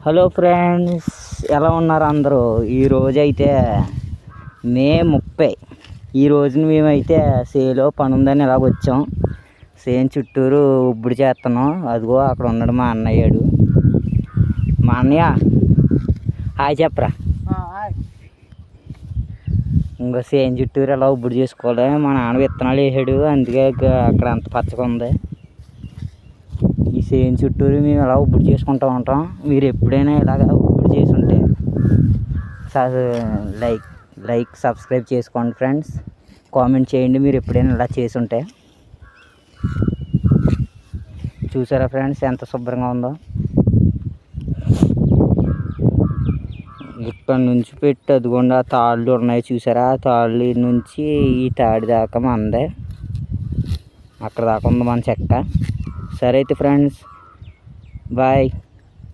Hello friends, ఎలా ఉన్నారు అందరూ? ఈరోజు అయితే మే 30. ఈ రోజున మేమైతే సేలో పని ఉందని ఇలాగ వచ్చాం. సేన్ చుట్టూరు ఉప్పుడు చేస్తున్నాం. అదిగో అక్కడ ఉన్నాడు మా అన్నయ్యాడు. మా అన్నయ్య హాయ్ చెప్పరా. ఇంకో సేన్ చుట్టూరు ఎలా ఉప్పుడు చేసుకోవాలి. మా నాన్న విత్తనాలు వేసాడు, అందుకే అక్కడ అంత పచ్చగా ఉంది. ఈ సేన్ చుట్టూరు మేము ఇలా ఉప్పుడు చేసుకుంటూ ఉంటాం. మీరు ఎప్పుడైనా ఇలాగ ఉప్పుడు చేసి ఉంటే లైక్ సబ్స్క్రైబ్ చేసుకోండి ఫ్రెండ్స్. కామెంట్ చేయండి మీరు ఎప్పుడైనా ఇలా చేసి ఉంటే. చూసారా ఫ్రెండ్స్ ఎంత శుభ్రంగా ఉందో. ఇక్కడ నుంచి పెట్టి అదిగోండి ఆ తాళ్ళు ఉన్నాయి చూసారా. ఆ తాళ్ళు నుంచి ఈ తాడి దాకా మందే, అక్కడ దాకా ఉంది మన చెక్క. సరే అయితే ఫ్రెండ్స్, బాయ్.